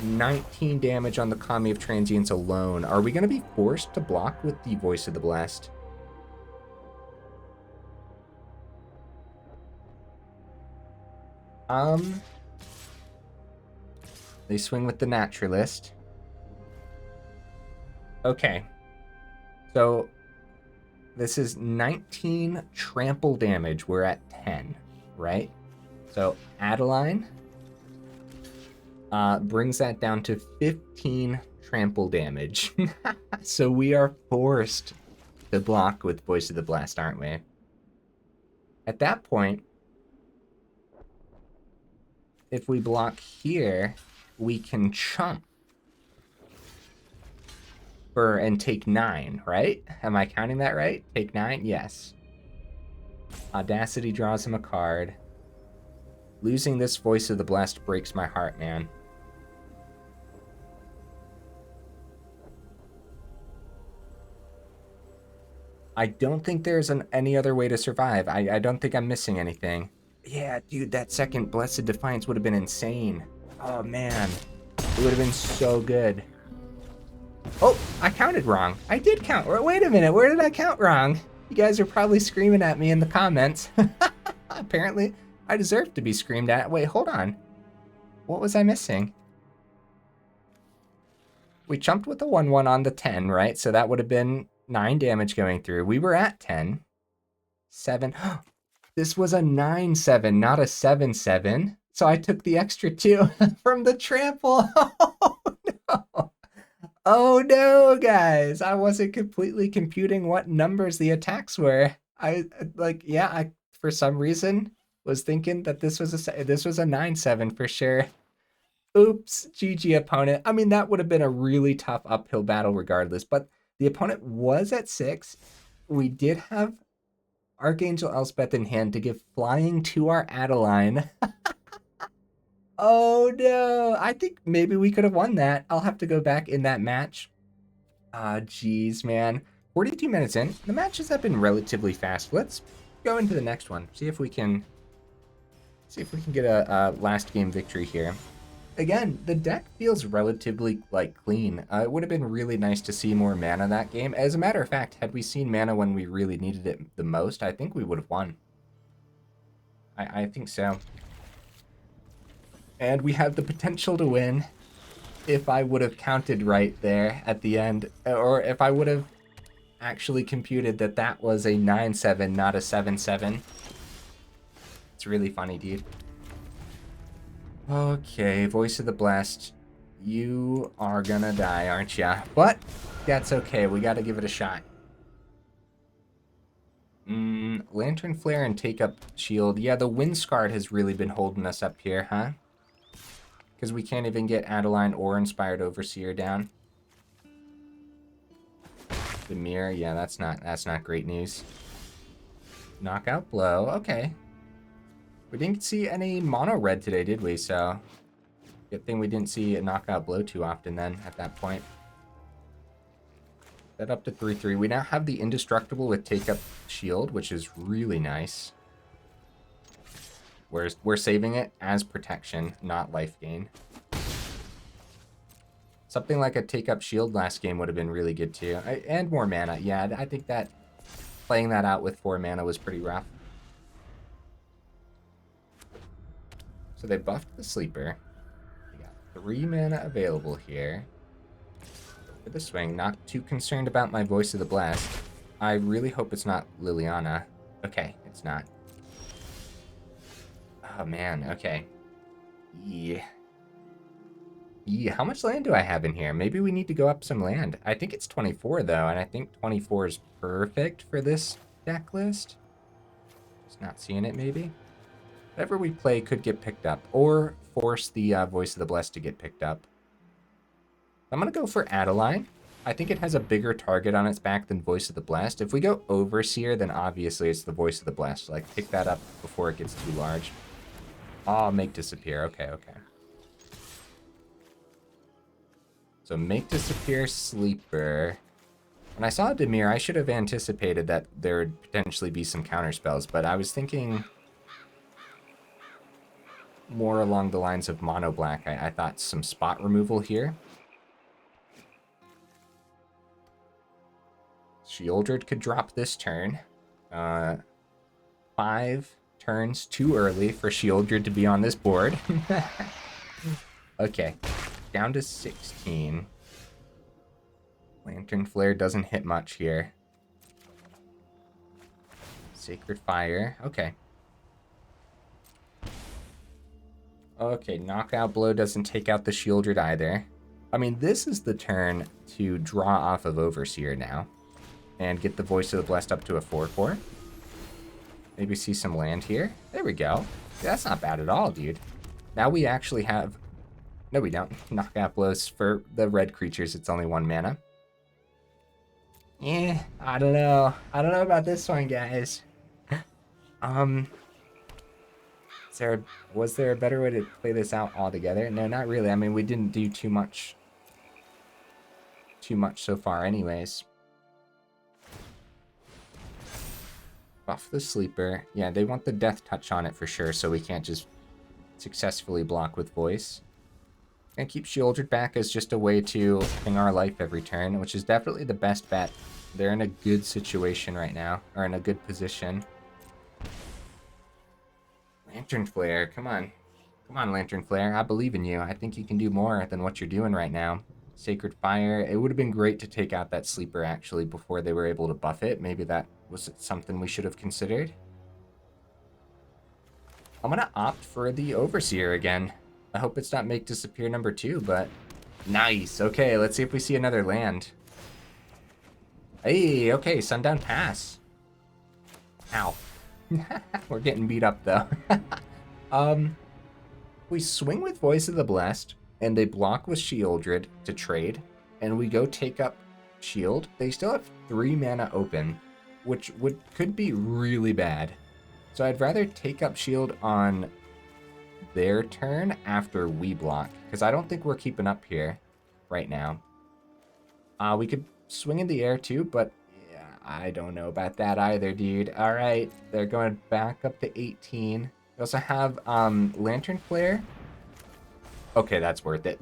19 damage on the Kami of Transience alone. Are we going to be forced to block with the Voice of the Blessed? They swing with the Naturalist. Okay. So, this is 19 trample damage. We're at 10, right? So, Adeline brings that down to 15 trample damage. So, we are forced to block with Voice of the Blast, aren't we? At that point, if we block here, we can chump and take 9, right? Am I counting that right? Take 9? Yes. Audacity draws him a card. Losing this Voice of the Blessed breaks my heart, man. I don't think there's any other way to survive. I don't think I'm missing anything. Yeah, dude, that second Blessed Defiance would have been insane. Oh, man. It would have been so good. Oh, I counted wrong. I did count. Wait a minute. Where did I count wrong? You guys are probably screaming at me in the comments. Apparently, I deserve to be screamed at. Wait, hold on. What was I missing? We jumped with a 1-1 on the 10, right? So that would have been 9 damage going through. We were at 10. 7. This was a 9-7, not a 7-7. So I took the extra 2 from the trample. Oh, no. Oh no, guys. I wasn't completely computing what numbers the attacks were. I for some reason was thinking that this was a 9-7 for sure. Oops, GG opponent. I mean, that would have been a really tough uphill battle regardless, but the opponent was at 6. We did have Archangel Elspeth in hand to give flying to our Adeline. Oh no, I think maybe we could have won that. I'll have to go back in that match. Geez, man. 42 minutes in. The matches have been relatively fast. Let's go into the next one. See if we can get a last game victory here. Again, the deck feels relatively clean. It would have been really nice to see more mana that game. As a matter of fact, had we seen mana when we really needed it the most, I think we would have won. I think so. And we had the potential to win if I would have counted right there at the end, or if I would have actually computed that that was a 9-7, not a 7-7. It's really funny, dude. Okay, Voice of the Blessed. You are gonna die, aren't ya? But that's okay. We gotta give it a shot. Lantern Flare and Take Up Shield. Yeah, the Wind-Scarred has really been holding us up here, huh? Because we can't even get Adeline or Inspired Overseer down. The Mirror, yeah, that's not great news. Knockout Blow, okay. We didn't see any mono red today, did we? So, good thing we didn't see a Knockout Blow too often then at that point. That up to 3-3. We now have the Indestructible with Take Up Shield, which is really nice. We're saving it as protection, not life gain. Something like a Take Up Shield last game would have been really good too. And more mana. Yeah, I think that playing that out with 4 mana was pretty rough. So they buffed the Sleeper. We got 3 mana available here. For the swing, not too concerned about my Voice of the Blast. I really hope it's not Liliana. Okay, it's not. Oh man, okay. Yeah. How much land do I have in here? Maybe we need to go up some land. I think it's 24 though, and I think 24 is perfect for this deck list. Just not seeing it maybe. Whatever we play could get picked up, or force the Voice of the Blessed to get picked up. I'm gonna go for Adeline. I think it has a bigger target on its back than Voice of the Blessed. If we go Overseer, then obviously it's the Voice of the Blessed. Like, pick that up before it gets too large. Oh, make disappear. Okay, okay. So make disappear Sleeper. When I saw Dimir, I should have anticipated that there would potentially be some counter spells, but I was thinking more along the lines of mono black. I thought some spot removal here. Sheoldred could drop this turn. 5 turns too early for Sheoldred to be on this board. Okay, down to 16. Lantern Flare doesn't hit much here. Sacred Fire, okay. Okay, Knockout Blow doesn't take out the Sheoldred either. I mean, this is the turn to draw off of Overseer now. And get the Voice of the Blessed up to a 4/4. Maybe see some land here. There we go. That's not bad at all, dude. Now we actually have... No, we don't. Knockout Blows for the red creatures. It's only 1 mana. Yeah, I don't know. I don't know about this one, guys. Was there a better way to play this out altogether? No, not really. I mean, we didn't do too much so far anyways. Buff the Sleeper. Yeah, they want the Death Touch on it for sure, so we can't just successfully block with Voice. And keep Sheoldred back as just a way to ping our life every turn, which is definitely the best bet. They're in a good situation right now, or in a good position. Lantern Flare, come on. Come on, Lantern Flare, I believe in you. I think you can do more than what you're doing right now. Sacred Fire, it would have been great to take out that Sleeper actually before they were able to buff it. Maybe that was something we should have considered. I'm gonna opt for the Overseer again. I hope it's not Make Disappear number 2, but nice. Okay, let's see if we see another land. Hey, okay, Sundown Pass. Ow. We're getting beat up though. We swing with Voice of the Blessed, and they block with Sheoldred to trade, and we go take up Shield. They still have 3 mana open, which could be really bad. So I'd rather take up Shield on their turn after we block, because I don't think we're keeping up here right now. We could swing in the air too, but yeah, I don't know about that either, dude. All right, they're going back up to 18. We also have Lantern Flare. Okay, that's worth it.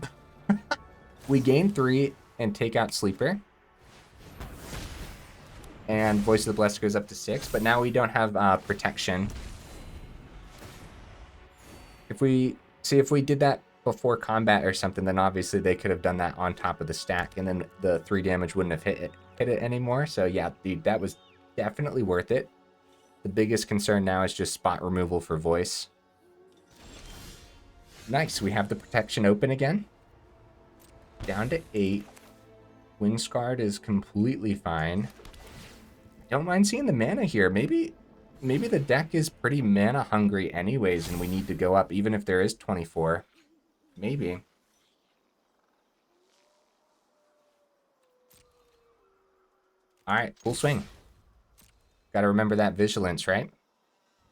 We gain 3 and take out Sleeper. And Voice of the Blessed goes up to 6, but now we don't have protection. If we did that before combat or something, then obviously they could have done that on top of the stack, and then the 3 damage wouldn't have hit it anymore. So yeah, dude, that was definitely worth it. The biggest concern now is just spot removal for Voice. Nice, we have the protection open again. Down to 8. Wind-Scarred is completely fine. Don't mind seeing the mana here. Maybe the deck is pretty mana hungry anyways, and we need to go up, even if there is 24. Maybe. Alright, full swing. Gotta remember that vigilance, right?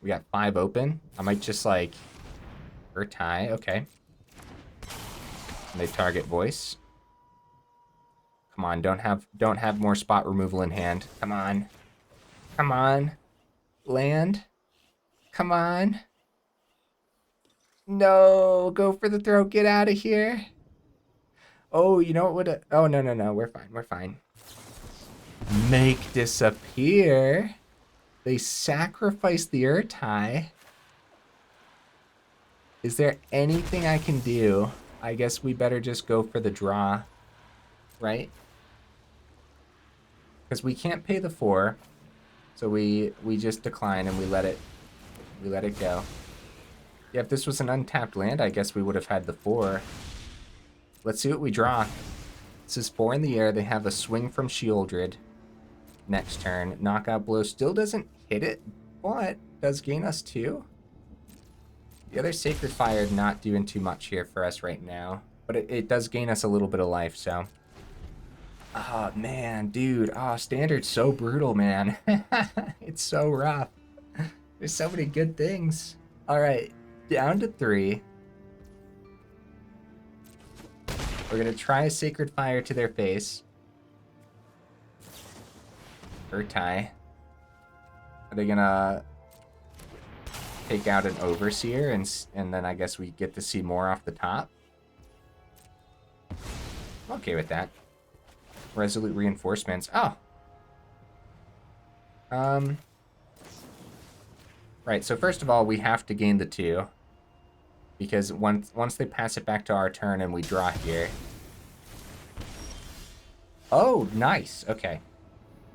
We got 5 open. I might just like... or tie, okay. And they target Voice. Come on, don't have more spot removal in hand. Come on. Come on. Land. Come on. No, go for the throw. Get out of here. Oh, you know what would... Oh, no. We're fine. We're fine. Make disappear. They sacrifice the Urtai. Is there anything I can do? I guess we better just go for the draw. Right? Because we can't pay the 4. So we just decline and we let it go. Yeah, if this was an untapped land, I guess we would have had the 4. Let's see what we draw. This is 4 in the air. They have a swing from Sheoldred next turn. Knockout Blow still doesn't hit it, but does gain us 2. The other Sacred Fire not doing too much here for us right now, but it does gain us a little bit of life, so. Oh, man, dude. Oh, Standard's so brutal, man. It's so rough. There's so many good things. All right, down to 3. We're going to try a Sacred Fire to their face. Or tie. Are they going to take out an Overseer, and then I guess we get to see more off the top? I'm okay with that. Resolute Reinforcements. Oh. Right, so first of all, we have to gain the 2. Because once they pass it back to our turn and we draw here. Oh, nice. Okay.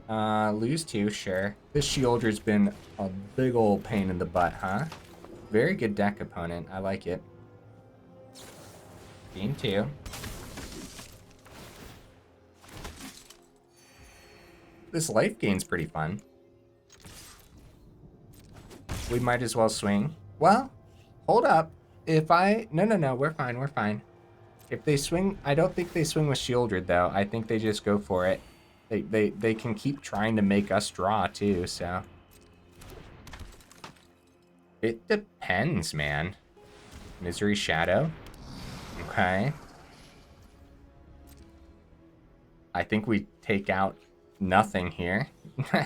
Lose 2, sure. This Sheoldred's been a big old pain in the butt, huh? Very good deck opponent. I like it. Game 2. This life gain's pretty fun. We might as well swing. Well, hold up. No, we're fine. If they swing, I don't think they swing with Sheoldred, though. I think they just go for it. They can keep trying to make us draw, too, so. It depends, man. Misery Shadow. Okay. I think we take out nothing here.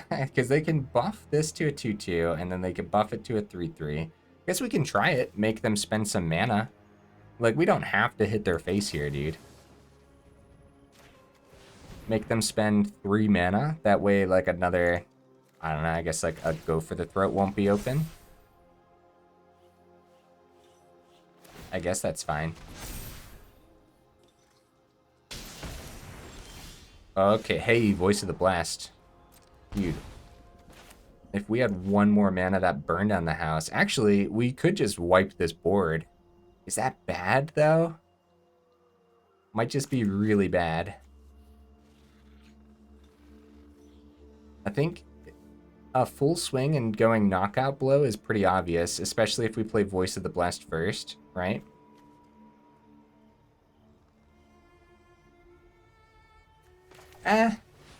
Because they can buff this to a 2/2, and then they can buff it to a 3/3. Guess we can try it. Make them spend some mana. Like, we don't have to hit their face here, dude. Make them spend 3 mana. That way, like, another... I don't know, I guess, like, a Go for the Throat won't be open. I guess that's fine. Okay, hey, Voice of the Blast. Dude. If we had 1 more mana that burned down the house... Actually, we could just wipe this board. Is that bad, though? Might just be really bad. I think a full swing and going knockout blow is pretty obvious, especially if we play Voice of the Blast first, right?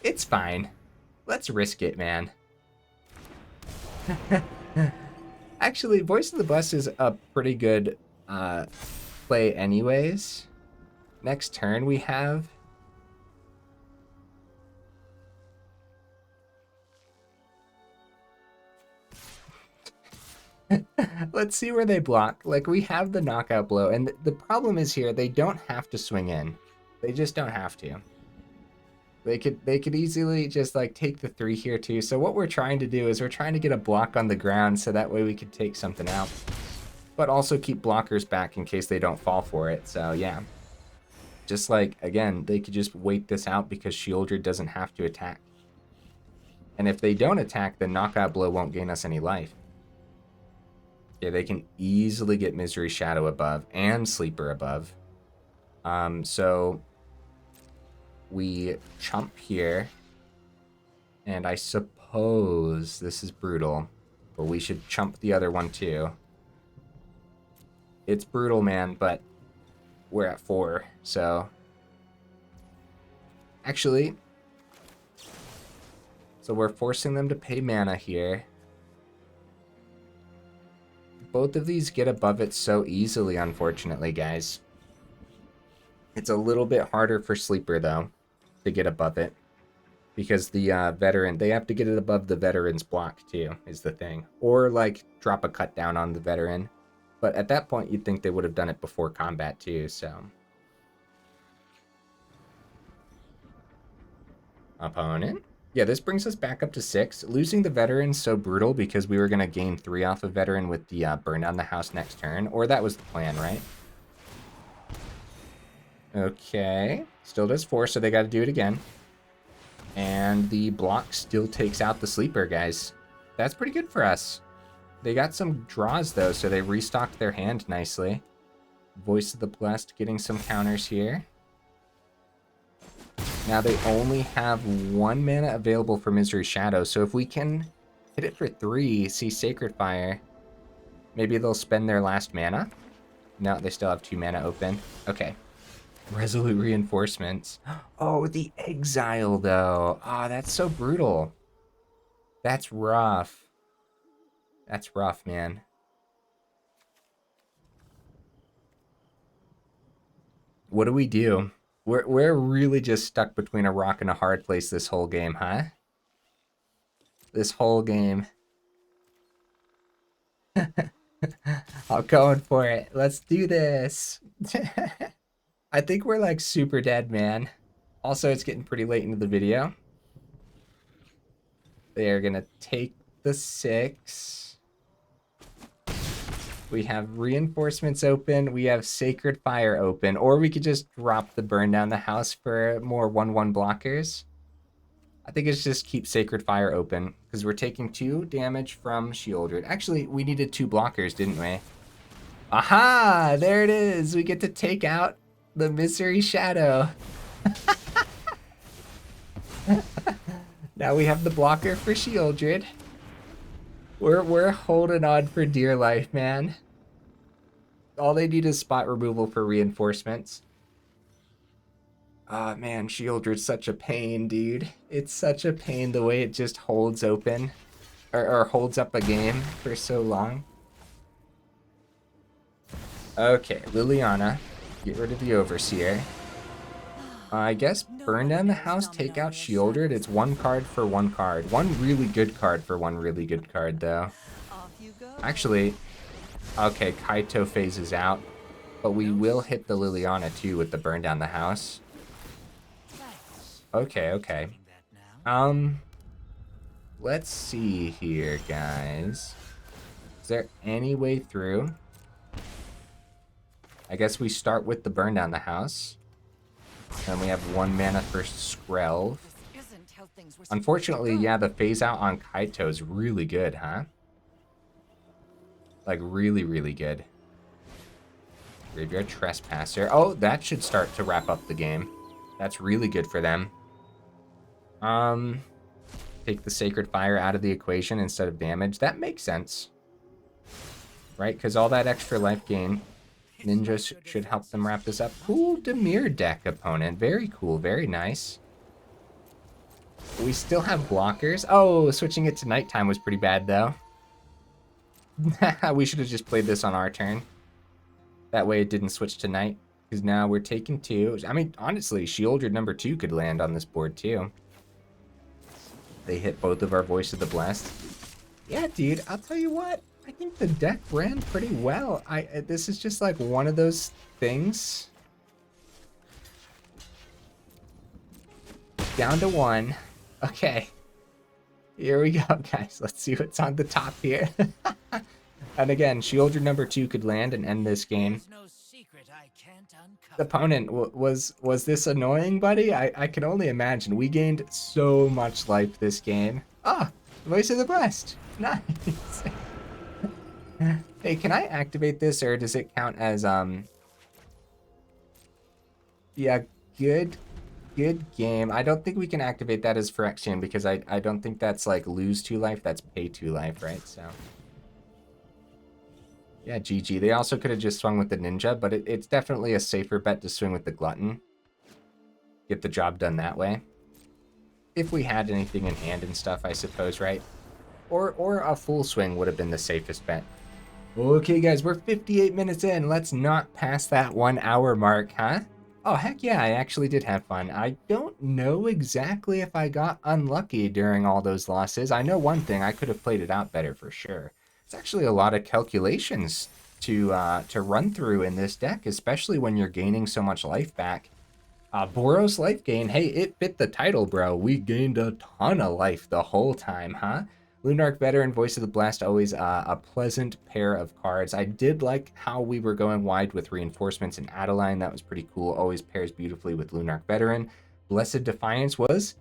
It's fine. Let's risk it, man. Actually, Voice of the Blast is a pretty good play anyways. Next turn we have... Let's see where they block. Like, we have the knockout blow, and the problem is here, they don't have to swing in. They just don't have to. They could easily just, like, take the 3 here, too. So what we're trying to do is we're trying to get a block on the ground so that way we can take something out. But also keep blockers back in case they don't fall for it. So, yeah. Just like, again, they could just wait this out because Sheoldred doesn't have to attack. And if they don't attack, the knockout blow won't gain us any life. Yeah, they can easily get Misery Shadow above and Sleeper above. So we chump here. And I suppose this is brutal. But we should chump the other one too. It's brutal, man, but we're at 4, so... Actually... So we're forcing them to pay mana here. Both of these get above it so easily, unfortunately, guys. It's a little bit harder for Sleeper, though, to get above it. Because the Veteran, they have to get it above the Veteran's block, too, is the thing. Or, like, drop a cut down on the Veteran. But at that point, you'd think they would have done it before combat, too, so... Opponent? Yeah, this brings us back up to 6. Losing the Veteran's so brutal because we were going to gain 3 off of Veteran with the burn down the house next turn. Or that was the plan, right? Okay. Still does 4, so they got to do it again. And the block still takes out the Sleeper, guys. That's pretty good for us. They got some draws, though, so they restocked their hand nicely. Voice of the Blessed getting some counters here. Now they only have 1 mana available for Misery Shadow, so if we can hit it for 3, see Sacred Fire, maybe they'll spend their last mana. No, they still have 2 mana open. Okay. Resolute Reinforcements. Oh, the Exile, though. Ah, that's so brutal. That's rough. That's rough, man. What do we do? We're really just stuck between a rock and a hard place this whole game, huh? This whole game. I'm going for it. Let's do this. I think we're like super dead, man. Also, it's getting pretty late into the video. They are gonna take the 6. We have reinforcements open. We have Sacred Fire open. Or we could just drop the burn down the house for more 1/1 blockers. I think it's just keep Sacred Fire open because we're taking 2 damage from Shieldred. Actually, we needed 2 blockers, didn't we? Aha! There it is. We get to take out the Misery Shadow. Now we have the blocker for Shieldred. We're holding on for dear life, man. All they need is spot removal for reinforcements. Ah, man, Shieldred's such a pain, dude. It's such a pain the way it just holds open. Or holds up a game for so long. Okay, Liliana. Get rid of the Overseer. I guess burn down the house, take out Shieldred. It's 1 card for 1 card. 1 really good card for 1 really good card, though. Actually, okay, Kaito phases out. But we will hit the Liliana, too, with the burn down the house. Okay, okay. Let's see here, guys. Is there any way through? I guess we start with the burn down the house. Then we have 1 mana for Skrelv. Unfortunately, yeah, the phase out on Kaito is really good, huh? Like, really, really good. Graveyard Trespasser. Oh, that should start to wrap up the game. That's really good for them. Take the Sacred Fire out of the equation instead of damage. That makes sense. Right? Because all that extra life gain, Ninja should help them wrap this up. Cool Dimir deck opponent. Very cool. Very nice. We still have blockers. Oh, switching it to nighttime was pretty bad, though. We should have just played this on our turn. That way it didn't switch to night. Because now we're taking 2. I mean, honestly, Shieldred number 2 could land on this board, too. They hit both of our Voice of the Blessed. Yeah, dude, I'll tell you what. I think the deck ran pretty well. This is just like one of those things. Down to 1. Okay. Here we go, guys. Let's see what's on the top here. And again, Shieldred number 2 could land and end this game. The opponent, was this annoying, buddy? I can only imagine. We gained so much life this game. Ah, Voice of the Blessed. Nice. Hey, can I activate this, or does it count as, yeah, good game. I don't think we can activate that as Phyrexian because I don't think that's, like, lose 2 life. That's pay 2 life, right? So, yeah, GG. They also could have just swung with the Ninja, but it's definitely a safer bet to swing with the Glutton. Get the job done that way. If we had anything in hand and stuff, I suppose, right? Or a full swing would have been the safest bet. Okay, guys, we're 58 minutes in. Let's not pass that 1 hour mark, huh? Oh, heck yeah, I actually did have fun. I don't know exactly if I got unlucky during all those losses. I know one thing, I could have played it out better for sure. It's actually a lot of calculations to run through in this deck, especially when you're gaining so much life back. Boros Lifegain, hey, it fit the title, bro. We gained a ton of life the whole time, huh? Lunarch Veteran, Voice of the Blast, always a pleasant pair of cards. I did like how we were going wide with Reinforcements and Adeline. That was pretty cool. Always pairs beautifully with Lunarch Veteran. Blessed Defiance was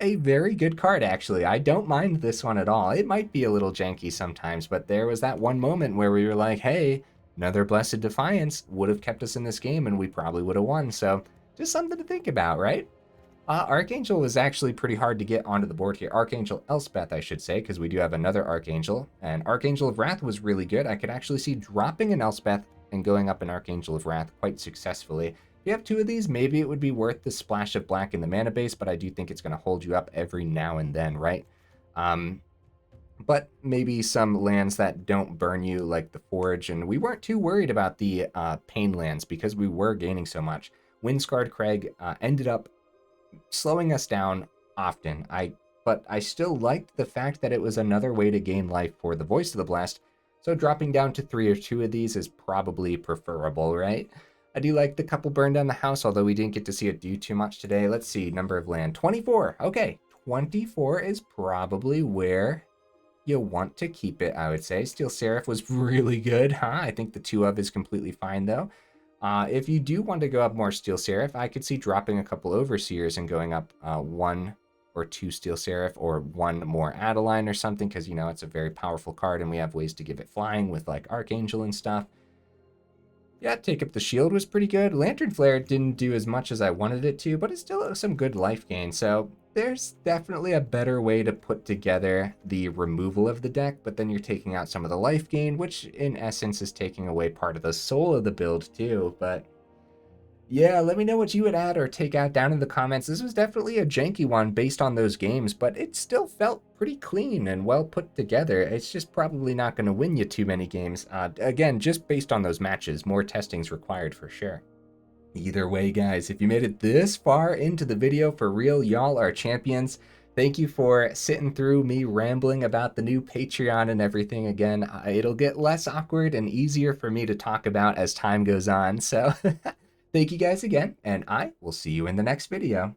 a very good card, actually. I don't mind this one at all. It might be a little janky sometimes, but there was that one moment where we were like, hey, another Blessed Defiance would have kept us in this game and we probably would have won. So just something to think about, right? Archangel was actually pretty hard to get onto the board here. Archangel Elspeth, I should say, because we do have another Archangel. And Archangel of Wrath was really good. I could actually see dropping an Elspeth and going up an Archangel of Wrath quite successfully. If you have 2 of these, maybe it would be worth the splash of black in the mana base, but I do think it's going to hold you up every now and then, right? But maybe some lands that don't burn you, like the Forge, and we weren't too worried about the Pain lands because we were gaining so much. Wind-Scarred Crag ended up slowing us down often. But I still liked the fact that it was another way to gain life for the Voice of the Blast, so dropping down to 3 or 2 of these is probably preferable, right? I do like the couple burn down the house, although we didn't get to see it do too much today. Let's see, number of land, 24. Okay, 24 is probably where you want to keep it, I would say. Steel Seraph was really good, huh? I think the 2 of is completely fine, though. If you do want to go up more Steel Seraph, I could see dropping a couple Overseers and going up 1 or 2 Steel Seraph or 1 more Adeline or something, because, you know, it's a very powerful card and we have ways to give it flying with, like, Archangel and stuff. Yeah, Take Up the Shield was pretty good. Lantern Flare didn't do as much as I wanted it to, but it's still some good life gain, so there's definitely a better way to put together the removal of the deck, but then you're taking out some of the life gain, which in essence is taking away part of the soul of the build too. But yeah, let me know what you would add or take out down in the comments. This was definitely a janky one based on those games, but it still felt pretty clean and well put together. It's just probably not going to win you too many games. Again, just based on those matches, more testing's required for sure. Either way, guys, if you made it this far into the video, for real, y'all are champions. Thank you for sitting through me rambling about the new Patreon and everything again. It'll get less awkward and easier for me to talk about as time goes on. So thank you guys again, and I will see you in the next video.